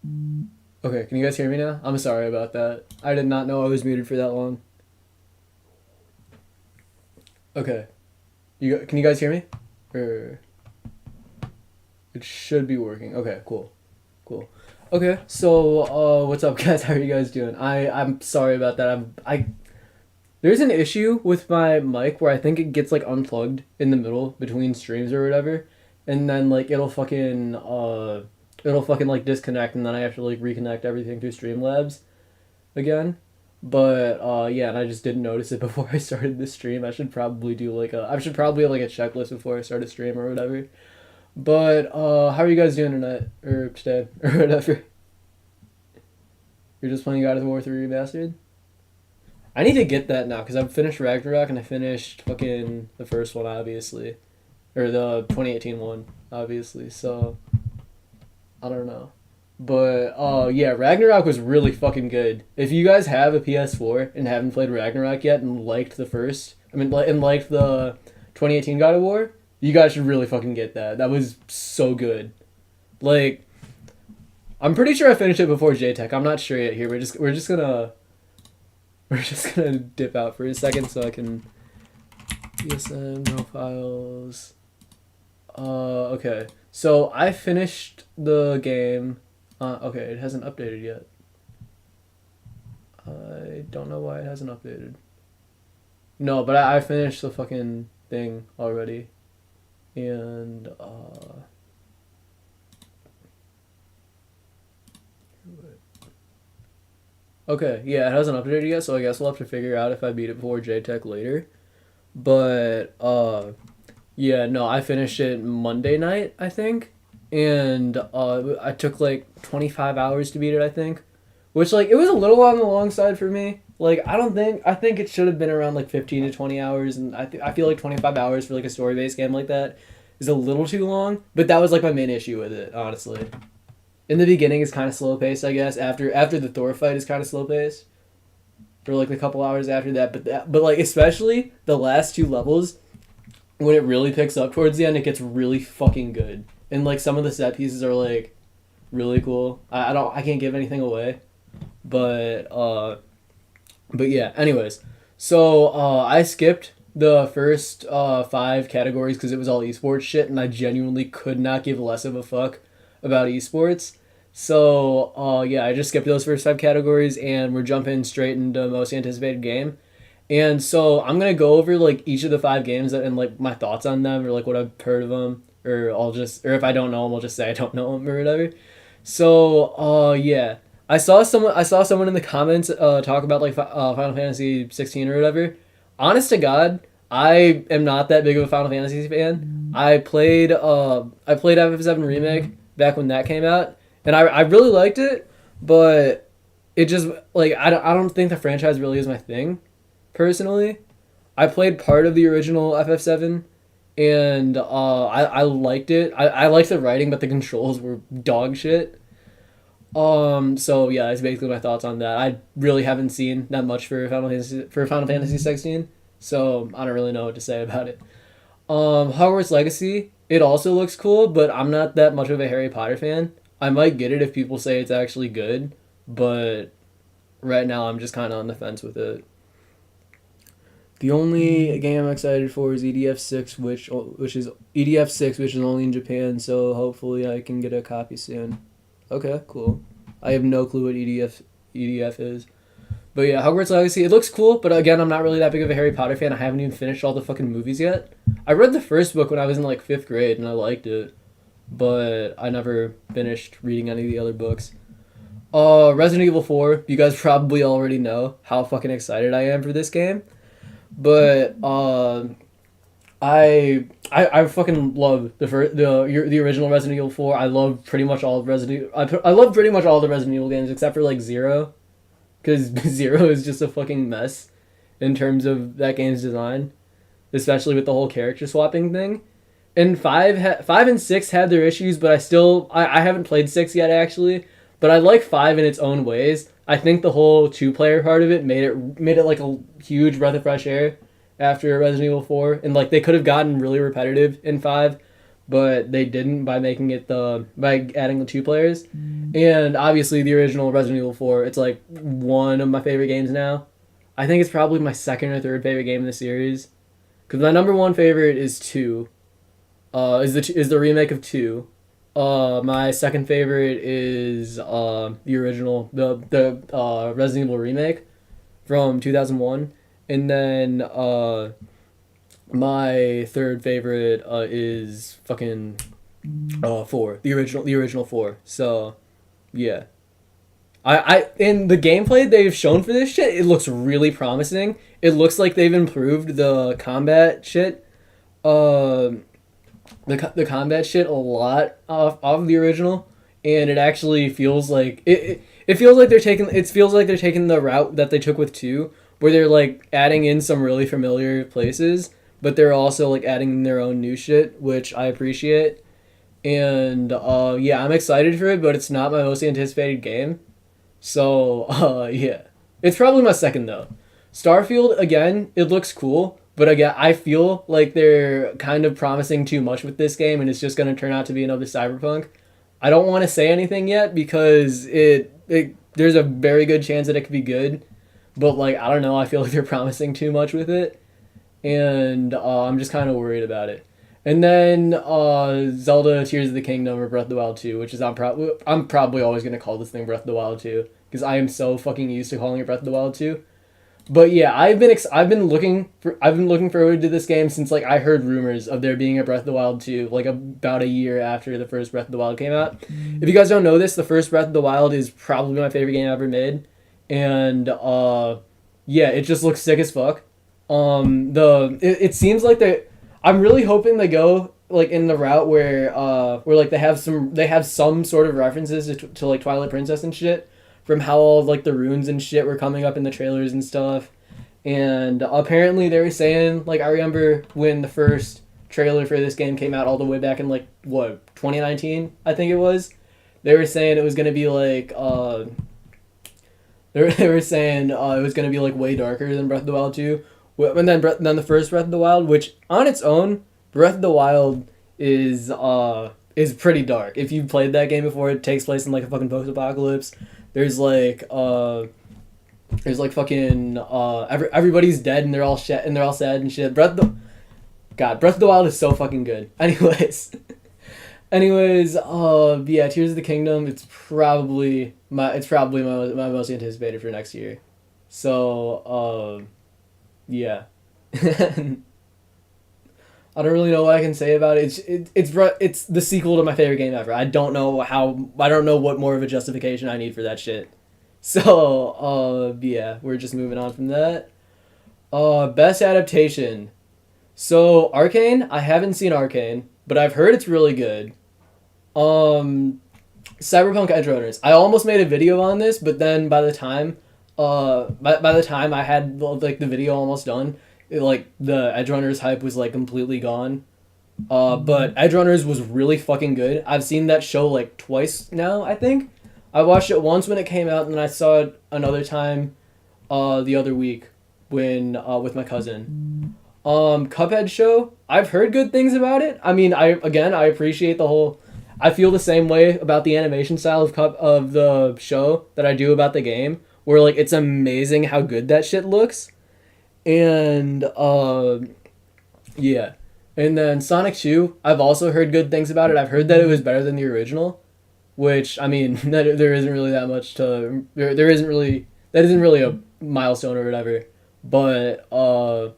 Okay, can you guys hear me now? I'm sorry about that. I did not know I was muted for that long. Okay, can you guys hear me? Or it should be working. Okay, cool, cool. Okay, so what's up, guys? How are you guys doing? I'm sorry about that. I there's an issue with my mic where I think it gets like unplugged in the middle between streams or whatever, and then like it'll fucking like disconnect, and then I have to like reconnect everything through Streamlabs again. But yeah, and I just didn't notice it before I started the stream. I should probably have like a checklist before I start a stream or whatever. But how are you guys doing tonight or today or whatever? You're just playing God of War 3 Remastered? I need to get that now because I've finished Ragnarok and I finished fucking the first one obviously, or the 2018 one obviously. So I don't know. But yeah, Ragnarok was really fucking good. If you guys have a PS4 and haven't played Ragnarok yet and liked the first, and liked the 2018 God of War, you guys should really fucking get that. That was so good. Like, I'm pretty sure I finished it before JTech. I'm not sure yet. Here, we're just gonna dip out for a second so I can PSN no files. Okay. So I finished the game. Okay, it hasn't updated yet. I don't know why it hasn't updated. No, but I finished the fucking thing already. And, okay, yeah, it hasn't updated yet, so I guess we'll have to figure out if I beat it before JTech later. But, yeah, no, I finished it Monday night, I think. And I took like 25 hours to beat it, I think. Which, like, it was a little on the long side for me. Like, I think it should have been around like 15 to 20 hours. And I feel like 25 hours for like a story based game like that is a little too long. But that was like my main issue with it, honestly. In the beginning, it's kind of slow paced, I guess. After the Thor fight is kind of slow paced. For like a couple hours after that. But like, especially the last two levels, when it really picks up towards the end, it gets really fucking good. And like some of the set pieces are like really cool. I can't give anything away, but yeah. Anyways, so I skipped the first five categories because it was all esports shit, and I genuinely could not give less of a fuck about esports. So yeah, I just skipped those first five categories, and we're jumping straight into most anticipated game. And so I'm gonna go over like each of the five games and like my thoughts on them or like what I've heard of them, or if I don't know them, I'll just say I don't know them or whatever. So yeah, I saw someone in the comments talk about like Final Fantasy 16 or whatever. Honest to God, I am not that big of a Final Fantasy fan. I played FF7 Remake back when that came out, and I really liked it, but it just like I don't think the franchise really is my thing personally. I played part of the original FF7 and I liked it. I liked the writing, but the controls were dog shit. So yeah, that's basically my thoughts on that. I really haven't seen that much for Final Fantasy 16, so I don't really know what to say about it. Hogwarts Legacy, it also looks cool, but I'm not that much of a Harry Potter fan. I might get it if people say it's actually good, but right now I'm just kind of on the fence with it. The only game I'm excited for is EDF 6, which is only in Japan. So hopefully I can get a copy soon. Okay, cool. I have no clue what EDF is, but yeah, Hogwarts Legacy. It looks cool, but again, I'm not really that big of a Harry Potter fan. I haven't even finished all the fucking movies yet. I read the first book when I was in like fifth grade, and I liked it, but I never finished reading any of the other books. Resident Evil 4. You guys probably already know how fucking excited I am for this game. But I fucking love the original Resident Evil 4. I love pretty much all of I love pretty much all the Resident Evil games except for like Zero, because Zero is just a fucking mess in terms of that game's design, especially with the whole character swapping thing. And five and six had their issues, but I haven't played six yet actually, but I like five in its own ways. I think the whole two player part of it made it like a huge breath of fresh air after Resident Evil 4, and like they could have gotten really repetitive in 5, but they didn't by adding the two players. And obviously the original Resident Evil 4, it's like one of my favorite games now. I think it's probably my second or third favorite game in the series. Because my number one favorite is 2. Is the remake of 2. My second favorite is the original, the Resident Evil remake from 2001. And then my third favorite is fucking 4. The original 4. So, yeah. I in the gameplay they've shown for this shit, it looks really promising. It looks like they've improved the combat shit. The combat shit a lot of the original, and it actually feels like it feels like they're taking the route that they took with 2, where they're like adding in some really familiar places, but they're also like adding in their own new shit, which I appreciate. And yeah, I'm excited for it, but it's not my most anticipated game. So, yeah. It's probably my second, though. Starfield, again, it looks cool, but again, I feel like they're kind of promising too much with this game, and it's just going to turn out to be another Cyberpunk. I don't want to say anything yet, because there's a very good chance that it could be good, but, like, I don't know, I feel like they're promising too much with it, and I'm just kind of worried about it. And then Zelda Tears of the Kingdom or Breath of the Wild 2, which is I'm probably always going to call this thing Breath of the Wild 2, because I am so fucking used to calling it Breath of the Wild 2. But yeah, I've been looking forward to this game since like I heard rumors of there being a Breath of the Wild 2 like about a year after the first Breath of the Wild came out. If you guys don't know this, the first Breath of the Wild is probably my favorite game ever made. And yeah, it just looks sick as fuck. It seems like I'm really hoping they go like in the route where like they have some sort of references to like Twilight Princess and shit from how all of, like the runes and shit were coming up in the trailers and stuff. And apparently they were saying, like, I remember when the first trailer for this game came out all the way back in like 2019, I think it was. They were saying it was gonna be like they were saying it was gonna be like way darker than Breath of the Wild 2. And then the first Breath of the Wild, which on its own, Breath of the Wild is pretty dark. If you've played that game before, it takes place in like a fucking post-apocalypse. There's like fucking everybody's dead and they're all sad and shit. Breath of the Wild is so fucking good. Anyways, yeah, Tears of the Kingdom. It's probably my most anticipated for next year. So yeah. I don't really know what I can say about it. It's the sequel to my favorite game ever. I don't know what more of a justification I need for that shit. So, yeah, we're just moving on from that. Best adaptation. So, Arcane, I haven't seen Arcane, but I've heard it's really good. Cyberpunk Edgerunners. I almost made a video on this, but then by the time I had like the video almost done, like the Edgerunners hype was like completely gone. But Edgerunners was really fucking good. I've seen that show like twice now, I think. I watched it once when it came out, and then I saw it another time the other week when with my cousin. Cuphead show, I've heard good things about it. I mean, I appreciate the whole. I feel the same way about the animation style of the show that I do about the game, where like it's amazing how good that shit looks. And yeah. And then Sonic 2, I've also heard good things about it. I've heard that it was better than the original, which I mean, that there isn't really that much to there isn't really a milestone or whatever. But I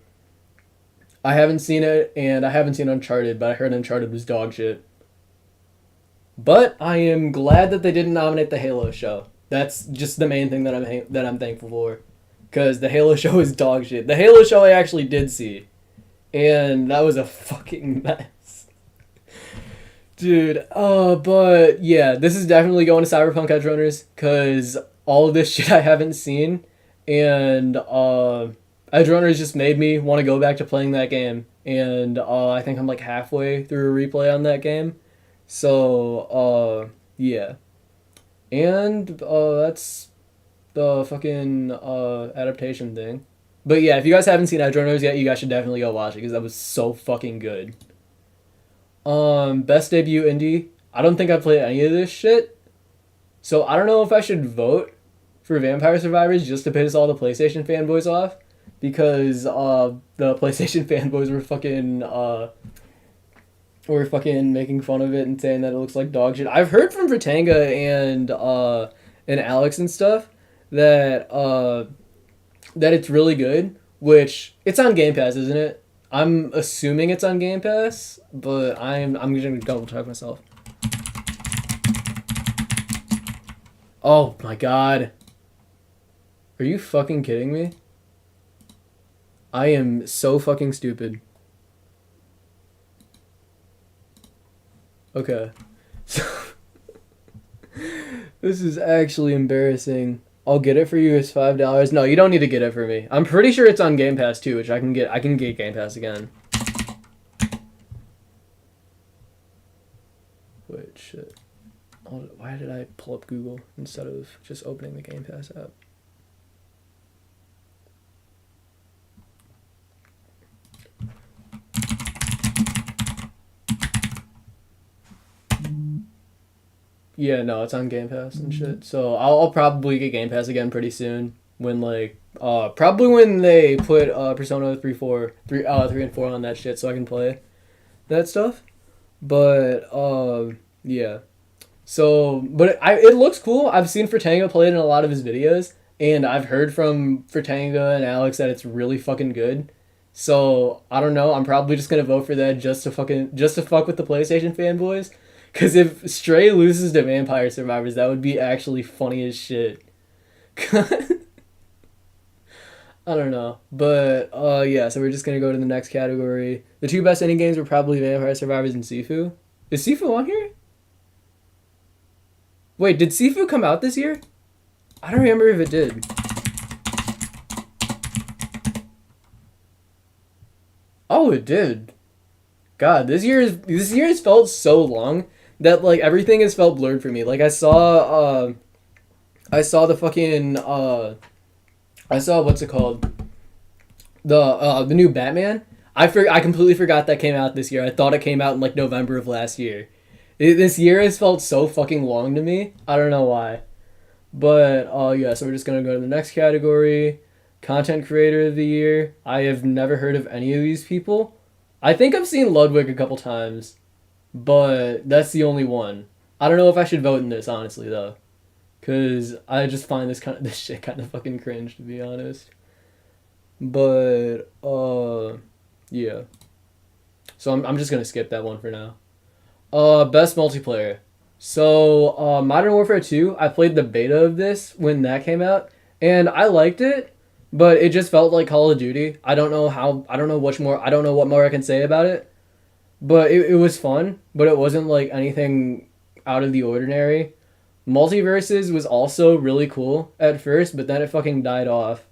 haven't seen it, and I haven't seen Uncharted, but I heard Uncharted was dog shit. But I am glad that they didn't nominate the Halo show. That's just the main thing that I'm thankful for, because the Halo show is dog shit. The Halo show I actually did see, and that was a fucking mess, dude. But yeah, this is definitely going to Cyberpunk Edgerunners, because all of this shit I haven't seen, and Edgerunners just made me want to go back to playing that game, and I think I'm like halfway through a replay on that game. So, yeah. And, that's the fucking, adaptation thing. But yeah, if you guys haven't seen Edgerunners yet, you guys should definitely go watch it, because that was so fucking good. Best debut indie. I don't think I played any of this shit. So I don't know if I should vote for Vampire Survivors just to piss all the PlayStation fanboys off, because the PlayStation fanboys were fucking making fun of it and saying that it looks like dog shit. I've heard from Vertanga and Alex and stuff that that it's really good, which it's on Game Pass, isn't it? I'm assuming it's on Game Pass, but I'm gonna double check myself. Oh my god. Are you fucking kidding me? I am so fucking stupid. Okay. So this is actually embarrassing. I'll get it for you as $5. No, you don't need to get it for me. I'm pretty sure it's on Game Pass too, which I can get. I can get Game Pass again. Wait, shit. Why did I pull up Google instead of just opening the Game Pass app? Yeah, no, it's on Game Pass and shit. So I'll probably get Game Pass again pretty soon. When probably when they put Persona 3 and 4 on that shit, so I can play that stuff. But yeah. So, but it looks cool. I've seen Fertanga play it in a lot of his videos, and I've heard from Fertanga and Alex that it's really fucking good. So I don't know. I'm probably just gonna vote for that just to fuck with the PlayStation fanboys. Cause if Stray loses to Vampire Survivors, that would be actually funny as shit. I don't know, but yeah. So we're just gonna go to the next category. The two best indie games were probably Vampire Survivors and Sifu. Is Sifu on here? Wait, did Sifu come out this year? I don't remember if it did. Oh, it did. God, this year has felt so long that like everything has felt blurred for me. Like I saw the fucking I saw what's it called? The new Batman. I completely forgot that came out this year. I thought it came out in like November of last year. This year has felt so fucking long to me. I don't know why. But yeah, so we're just gonna go to the next category. Content creator of the year. I have never heard of any of these people. I think I've seen Ludwig a couple times, but that's the only one. I don't know if I should vote in this, honestly, though. Cause I just find this shit kind of fucking cringe, to be honest. But yeah. So I'm just gonna skip that one for now. Best multiplayer. So Modern Warfare 2, I played the beta of this when that came out, and I liked it, but it just felt like Call of Duty. I don't know what more I can say about it. But it was fun, but it wasn't like anything out of the ordinary. Multiverses was also really cool at first, but then it fucking died off.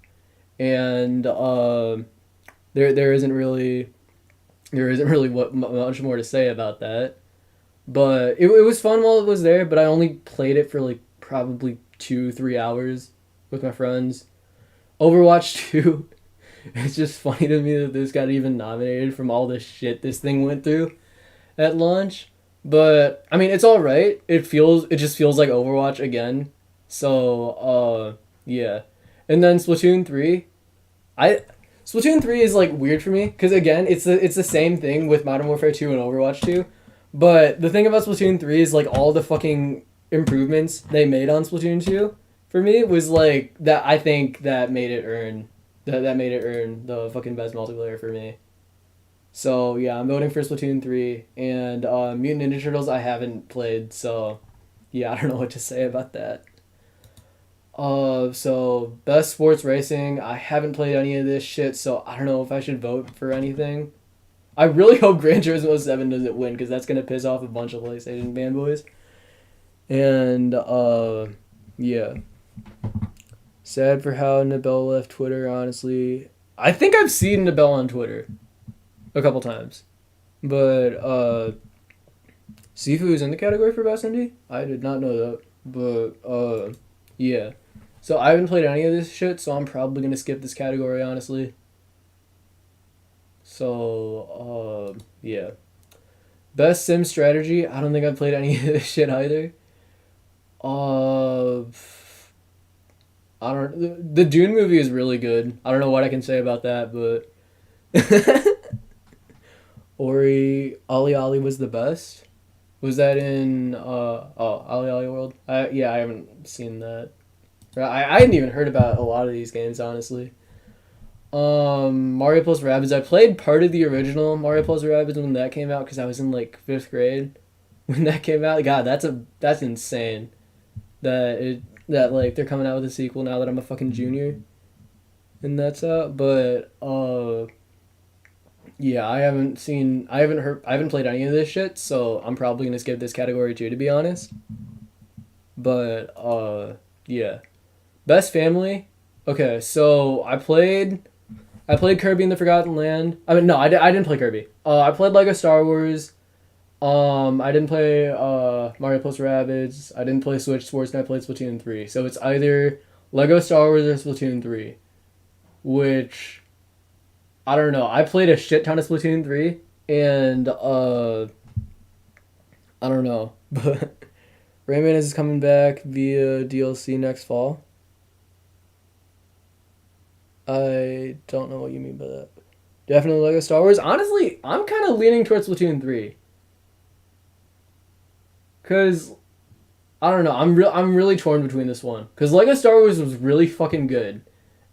And there isn't really much more to say about that. But it was fun while it was there, but I only played it for like probably 2-3 hours with my friends. Overwatch 2, it's just funny to me that this got even nominated from all the shit this thing went through at launch. But I mean, it's all right. It just feels like Overwatch again. So yeah. And then Splatoon 3, Splatoon 3 is like weird for me cuz again, it's the same thing with Modern Warfare 2 and Overwatch 2. But the thing about Splatoon 3 is like all the fucking improvements they made on Splatoon 2 for me was like that. I think that made it earn the fucking best multiplayer for me. So yeah, I'm voting for Splatoon 3 and Mutant Ninja Turtles I haven't played, so yeah, I don't know what to say about that. So best sports racing, I haven't played any of this shit, so I don't know if I should vote for anything. I really hope Gran Turismo 7 doesn't win because that's gonna piss off a bunch of PlayStation fanboys. And yeah. Sad for how Nabel left Twitter, honestly. I think I've seen Nabel on Twitter a couple times. But Sifu is in the category for best indie? I did not know that. But yeah. So I haven't played any of this shit, so I'm probably gonna skip this category, honestly. So, yeah. Best sim strategy. I don't think I've played any of this shit either. I don't. The Dune movie is really good. I don't know what I can say about that, but Ori Ali Ali was the best. Was that in Ali Ali World? I haven't seen that. I hadn't even heard about a lot of these games, honestly. Mario plus Rabbids. I played part of the original Mario plus Rabbids when that came out because I was in like fifth grade when that came out. God, that's insane. That like they're coming out with a sequel now that I'm a fucking junior, and that's out. But yeah, I haven't heard, I haven't played any of this shit, so I'm probably gonna skip this category too, to be honest. But yeah, best family. Okay, so I played Kirby in the Forgotten Land. I mean, no, I didn't play Kirby. I played Lego Star Wars. I didn't play Mario plus Rabbids. I didn't play Switch Sports, and I played Splatoon 3. So it's either Lego Star Wars or Splatoon 3, which I don't know. I played a shit ton of Splatoon 3, and I don't know, but Rayman is coming back via DLC next fall. I don't know what you mean by that. Definitely Lego Star Wars. Honestly, I'm kind of leaning towards Splatoon 3. Cause I don't know. I'm really torn between this one. Cause Lego Star Wars was really fucking good,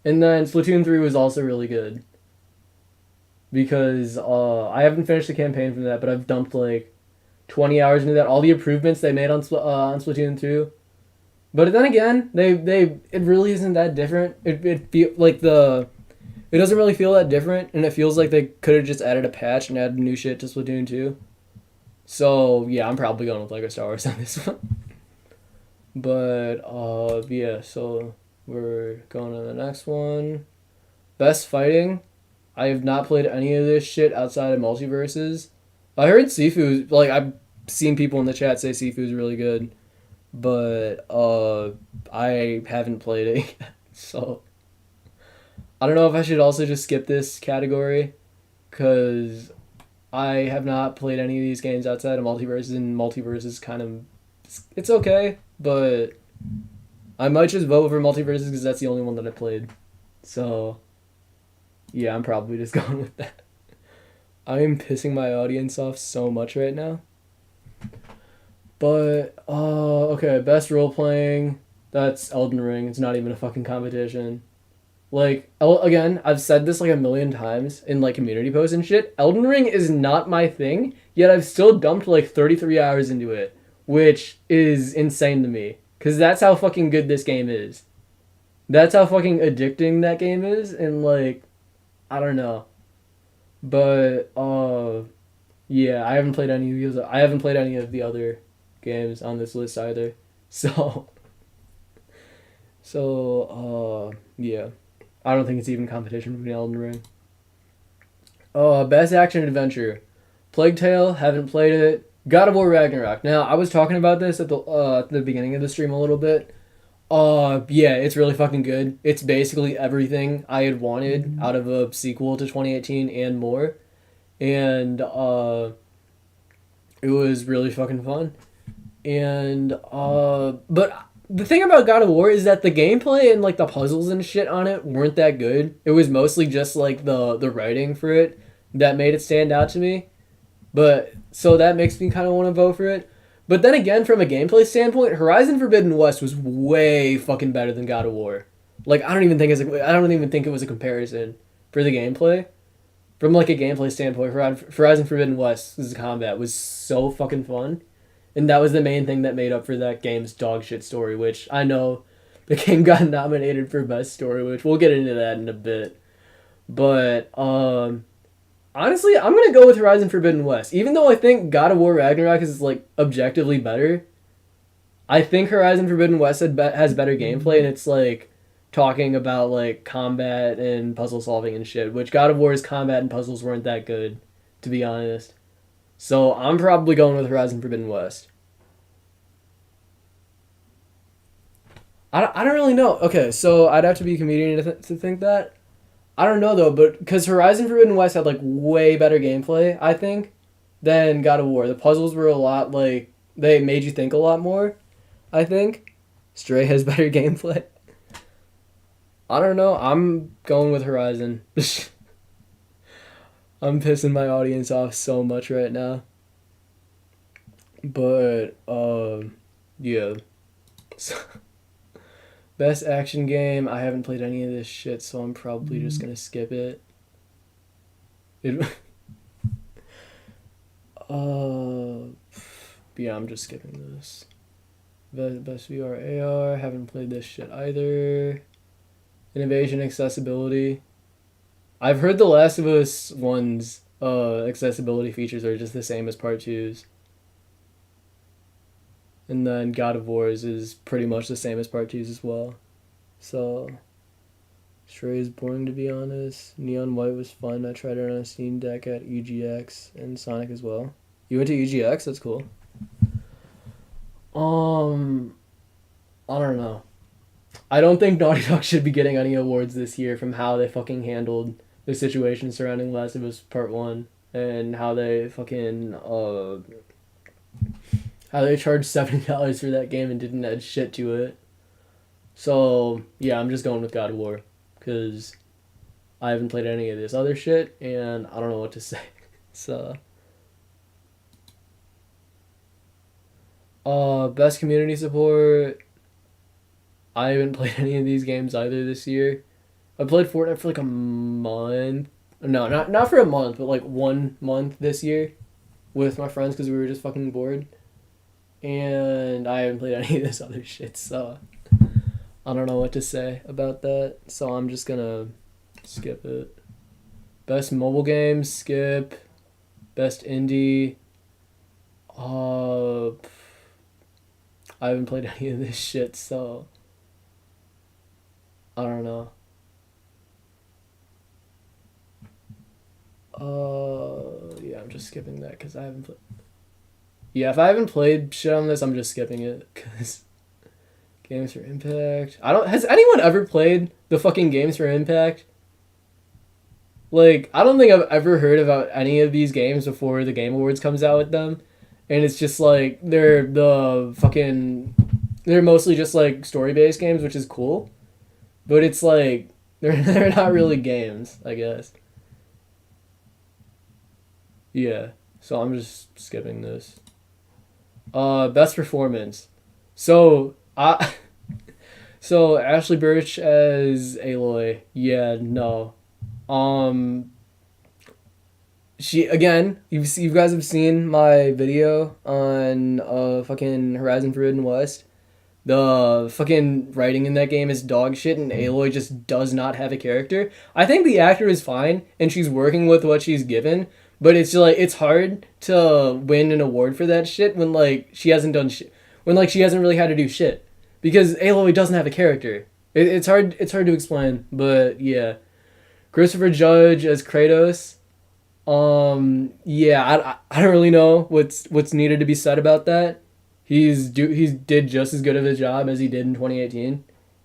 and then Splatoon 3 was also really good. Because I haven't finished the campaign from that, but I've dumped like 20 hours into that. All the improvements they made on Splatoon 2. But then again, they it really isn't that different. It feel like it doesn't really feel that different, and it feels like they could have just added a patch and added new shit to Splatoon 2. So yeah, I'm probably going with Lego Star Wars on this one. But yeah, so we're going on the next one. Best fighting. I have not played any of this shit outside of Multiverses. I heard Sifu, like I've seen people in the chat say Sifu is really good, but I haven't played it yet. So I don't know if I should also just skip this category, cuz I have not played any of these games outside of Multiverses, and Multiverses kind of it's okay, but I might just vote for Multiverses because that's the only one that I played. So yeah, I'm probably just going with that. I am pissing my audience off so much right now. But okay, best role playing. That's Elden Ring. It's not even a fucking competition. Like again, I've said this like a million times in like community posts and shit. Elden Ring is not my thing, yet I've still dumped like 33 hours into it, which is insane to me. Cause that's how fucking good this game is. That's how fucking addicting that game is, and like I don't know. But yeah, I haven't played any of these. I haven't played any of the other games on this list either. So yeah. I don't think it's even competition between Elden Ring. Best action adventure. Plague Tale, haven't played it. God of War Ragnarok. Now, I was talking about this at the beginning of the stream a little bit. Yeah, it's really fucking good. It's basically everything I had wanted out of a sequel to 2018 and more. And it was really fucking fun. And but the thing about God of War is that the gameplay and like the puzzles and shit on it weren't that good. It was mostly just like the writing for it that made it stand out to me. But so that makes me kind of want to vote for it. But then again, from a gameplay standpoint, Horizon Forbidden West was way fucking better than God of War. Like I don't even think it was a comparison for the gameplay. From like a gameplay standpoint, Horizon Forbidden West's combat was so fucking fun. And that was the main thing that made up for that game's dog shit story, which I know the game got nominated for best story, which we'll get into that in a bit. But honestly, I'm gonna go with Horizon Forbidden West. Even though I think God of War Ragnarok is like objectively better, I think Horizon Forbidden West has better gameplay, and it's like talking about like combat and puzzle solving and shit, which God of War's combat and puzzles weren't that good, to be honest. So I'm probably going with Horizon Forbidden West. I don't really know. Okay, so I'd have to be a comedian to think that. I don't know though, but because Horizon Forbidden West had like way better gameplay, I think, than God of War. The puzzles were a lot like they made you think a lot more. I think Stray has better gameplay. I don't know. I'm going with Horizon. I'm pissing my audience off so much right now. But yeah. So, best action game. I haven't played any of this shit, so I'm probably just gonna skip it. It yeah, I'm just skipping this. Best VR AR. Haven't played this shit either. Innovation accessibility. I've heard the Last of Us one's accessibility features are just the same as Part 2's. And then God of War's is pretty much the same as Part 2's as well. So, Stray is boring to be honest. Neon White was fun. I tried it on a Steam Deck at EGX and Sonic as well. You went to EGX? That's cool. I don't know. I don't think Naughty Dog should be getting any awards this year from how they fucking handled the situation surrounding Last of Us Part 1 and how they fucking how they charged $70 for that game and didn't add shit to it. So, yeah, I'm just going with God of War because I haven't played any of this other shit and I don't know what to say. So, best community support. I haven't played any of these games either this year. I played Fortnite for like a month. No, not for a month, but like 1 month this year with my friends because we were just fucking bored. And I haven't played any of this other shit, so I don't know what to say about that. So I'm just gonna skip it. Best mobile game, skip. Best indie. I haven't played any of this shit, so I don't know. Yeah, I'm just skipping that because I haven't played. Yeah, if I haven't played shit on this, I'm just skipping it because Games for Impact. I don't. Has anyone ever played the fucking Games for Impact? Like, I don't think I've ever heard about any of these games before the Game Awards comes out with them, and it's just like they're mostly just like story based games, which is cool, but it's like they're not really games, I guess. Yeah, so I'm just skipping this. Best performance. So I so Ashley Birch as Aloy. Yeah, no. Um, she again. You guys have seen my video on fucking Horizon Forbidden West. The fucking writing in that game is dog shit, and Aloy just does not have a character. I think the actor is fine, and she's working with what she's given, but it's just like it's hard to win an award for that shit when like she hasn't done shit, when like she hasn't really had to do shit, because Aloy doesn't have a character. It's hard. It's hard to explain, but yeah. Christopher Judge as Kratos. Yeah, I don't really know what's needed to be said about that. He's did just as good of a job as he did in 2018,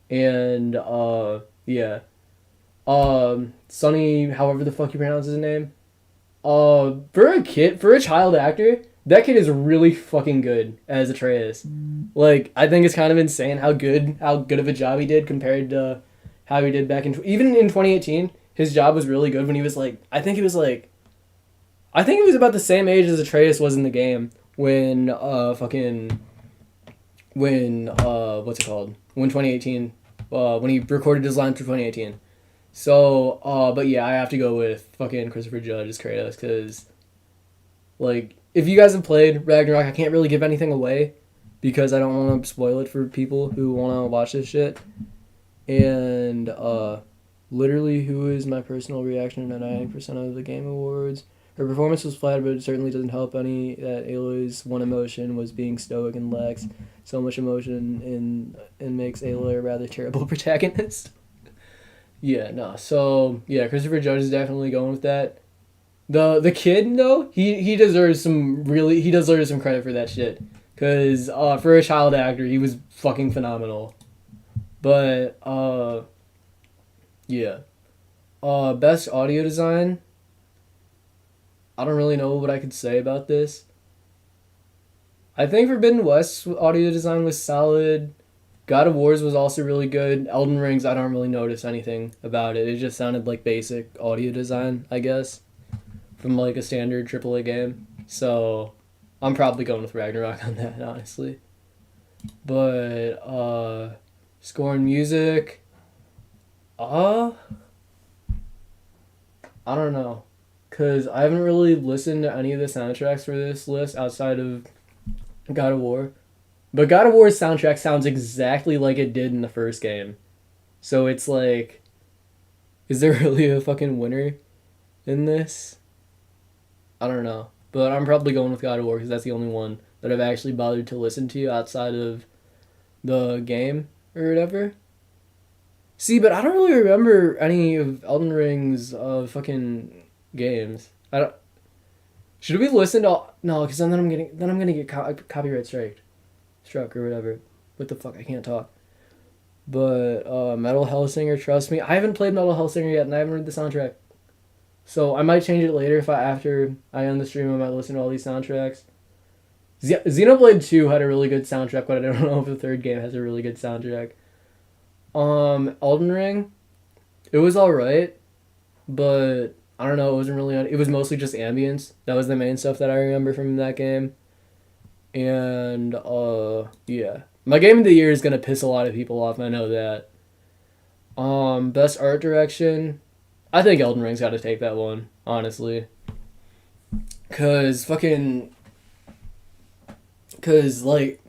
and yeah, Sonny, however the fuck you pronounce his name, for a child actor, that kid is really fucking good as Atreus. Like, I think it's kind of insane how good of a job he did compared to how he did back in even in 2018. His job was really good when he was like, I think he was about the same age as Atreus was in the game when what's it called? When 2018 when he recorded his line for 2018. So, but yeah, I have to go with fucking Christopher Judge as Kratos cuz like if you guys have played Ragnarok, I can't really give anything away because I don't want to spoil it for people who want to watch this shit. And literally, who is my personal reaction to 90% of the Game Awards? Her performance was flat, but it certainly doesn't help any that Aloy's one emotion was being stoic and lacks so much emotion and makes Aloy a rather terrible protagonist. Yeah, no. So, yeah, Christopher Judge is definitely going with that. The kid, though, he deserves some credit for that shit. Because for a child actor, he was fucking phenomenal. But, yeah. Best audio design. I don't really know what I could say about this. I think Forbidden West's audio design was solid. God of War's was also really good. Elden Rings, I don't really notice anything about it. It just sounded like basic audio design, I guess, from like a standard AAA game. So I'm probably going with Ragnarok on that, honestly. But score and music, uh I don't know, cause I haven't really listened to any of the soundtracks for this list outside of God of War. But God of War's soundtrack sounds exactly like it did in the first game. So it's like, is there really a fucking winner in this? I don't know. But I'm probably going with God of War because that's the only one that I've actually bothered to listen to outside of the game or whatever. See, but I don't really remember any of Elden Ring's fucking games. I don't. Should we listen to no? Because then I'm gonna get copyright struck or whatever. What the fuck? I can't talk. But Metal Hellsinger, trust me, I haven't played Metal Hellsinger yet, and I haven't heard the soundtrack. So I might change it later if after I end the stream. I might listen to all these soundtracks. Xenoblade 2 had a really good soundtrack, but I don't know if the third game has a really good soundtrack. Elden Ring, it was alright, but I don't know, it wasn't really it was mostly just ambience. That was the main stuff that I remember from that game. And yeah. My game of the year is gonna piss a lot of people off, I know that. Best art direction, I think Elden Ring's gotta take that one, honestly. Cause like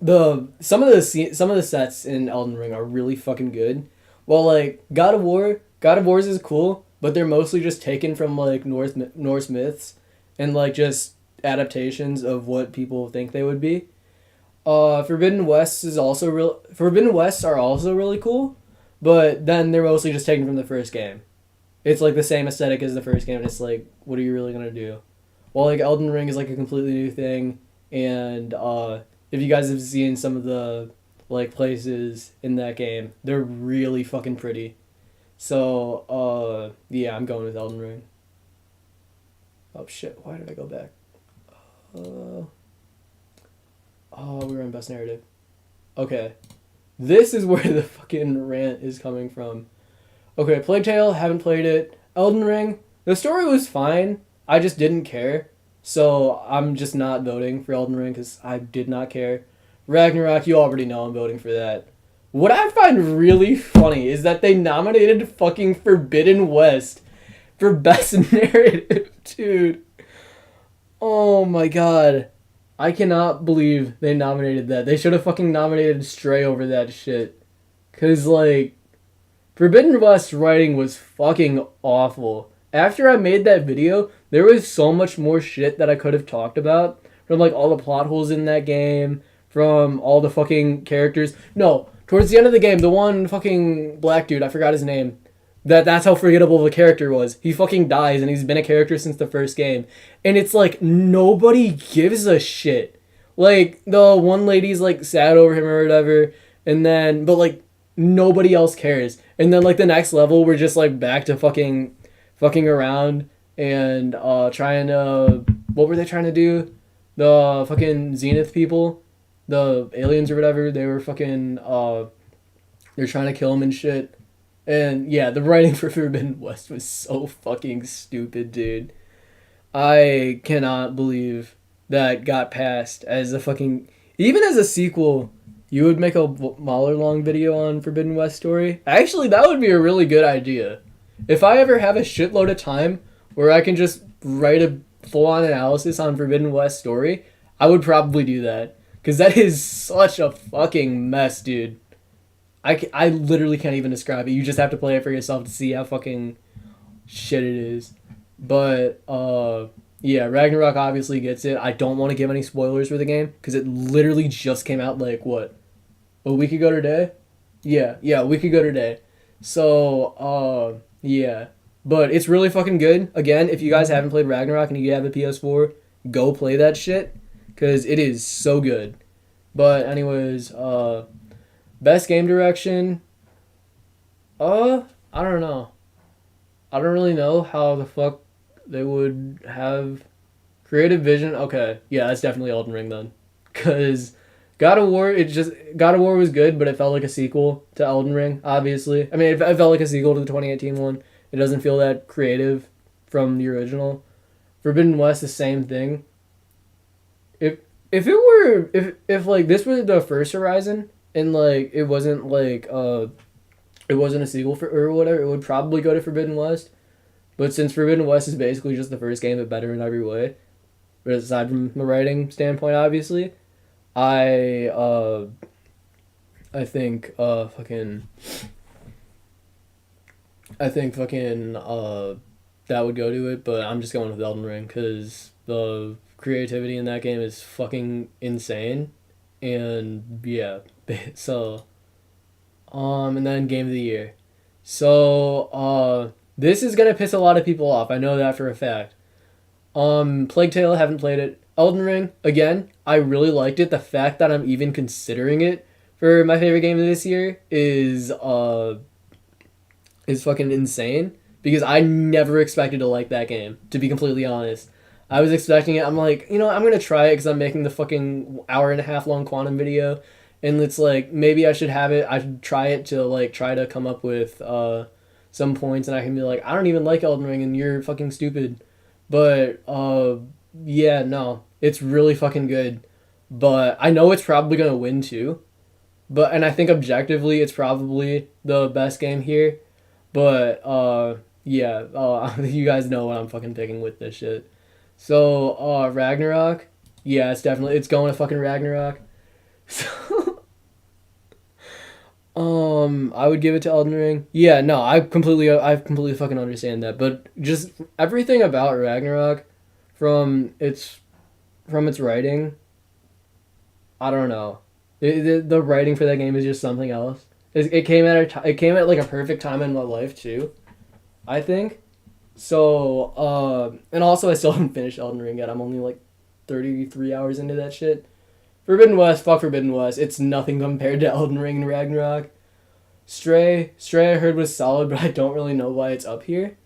some of the sets in Elden Ring are really fucking good. Well, like God of War's is cool, but they're mostly just taken from like Norse myths, and like just adaptations of what people think they would be. Forbidden Wests are also really cool, but then they're mostly just taken from the first game. It's like the same aesthetic as the first game, and it's like, what are you really gonna do? Well, like Elden Ring is like a completely new thing, and if you guys have seen some of the like places in that game, they're really fucking pretty. So yeah, I'm going with Elden Ring. Oh shit! Why did I go back? We were in best narrative. Okay, this is where the fucking rant is coming from. Okay, Plague Tale, haven't played it. Elden Ring, the story was fine. I just didn't care. So I'm just not voting for Elden Ring because I did not care. Ragnarok, you already know I'm voting for that. What I find really funny is that they nominated fucking Forbidden West for best narrative, dude. Oh my god. I cannot believe they nominated that. They should have fucking nominated Stray over that shit. Cause like, Forbidden West writing was fucking awful. After I made that video, there was so much more shit that I could have talked about. From like all the plot holes in that game, from all the fucking characters. No, towards the end of the game, the one fucking black dude, I forgot his name. That's how forgettable the character was. He fucking dies and he's been a character since the first game. And it's like, nobody gives a shit. Like, the one lady's like sad over him or whatever. And then, but like, nobody else cares. And then like the next level, we're just like back to fucking around and trying to, what were they trying to do? The fucking Zenith people, the aliens or whatever, they were fucking they're trying to kill him and shit. And yeah, the writing for Forbidden West was so fucking stupid, dude. I cannot believe that got passed as a fucking, even as a sequel. You would make a Mahler long video on Forbidden West story? Actually, that would be a really good idea. If I ever have a shitload of time where I can just write a full-on analysis on Forbidden West story, I would probably do that. Because that is such a fucking mess, dude. I literally can't even describe it. You just have to play it for yourself to see how fucking shit it is. But, yeah, Ragnarok obviously gets it. I don't want to give any spoilers for the game, because it literally just came out, like, what? A week ago today? Yeah, a week ago today. So, yeah. But it's really fucking good. Again, if you guys haven't played Ragnarok and you have a PS4, go play that shit, because it is so good. But anyways, best game direction, I don't know. I don't really know how the fuck they would have creative vision. Okay, yeah, that's definitely Elden Ring then. Because God of War was good, but it felt like a sequel to Elden Ring. Obviously, I mean, it felt like a sequel to the 2018 one. It doesn't feel that creative from the original. Forbidden West, the same thing. If like this was the first Horizon and like it wasn't a sequel for or whatever, it would probably go to Forbidden West. But since Forbidden West is basically just the first game, but better in every way, but aside from the writing standpoint, obviously, I I think fucking I think fucking that would go to it, but I'm just going with Elden Ring because the creativity in that game is fucking insane, and yeah, so and then Game of the Year, so this is gonna piss a lot of people off. I know that for a fact. Plague Tale, haven't played it. Elden Ring, again, I really liked it. The fact that I'm even considering it for my favorite game of this year is fucking insane because I never expected to like that game, to be completely honest. I was expecting it. I'm like, I'm going to try it because I'm making the fucking hour and a half long Quantum video. And it's like, maybe I should have it. I should try it to like try to come up with some points. And I can be like, I don't even like Elden Ring and you're fucking stupid. But yeah, no. It's really fucking good. But I know it's probably going to win too. And I think objectively it's probably the best game here. But yeah, you guys know what I'm fucking picking with this shit. So Ragnarok, yeah, it's going to fucking Ragnarok. So I would give it to Elden Ring. Yeah, no, I completely fucking understand that. But just everything about Ragnarok, from its writing, I don't know. The writing for that game is just something else. It came at like a perfect time in my life too, I think. So and also I still haven't finished Elden Ring yet. I'm only like 33 hours into that shit. Forbidden West, fuck Forbidden West. It's nothing compared to Elden Ring and Ragnarok. Stray I heard was solid, but I don't really know why it's up here.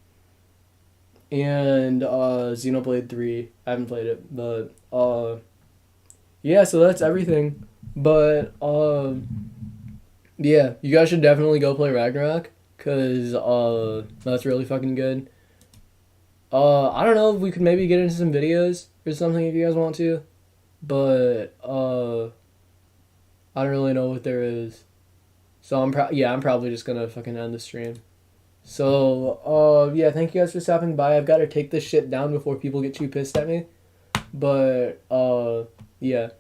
And Xenoblade 3, I haven't played it, but yeah, so that's everything. But yeah, you guys should definitely go play Ragnarok cuz that's really fucking good. I don't know if we could maybe get into some videos or something if you guys want to, but I don't really know what there is. So I'm probably just gonna fucking end the stream. So yeah, thank you guys for stopping by. I've got to take this shit down before people get too pissed at me. But yeah.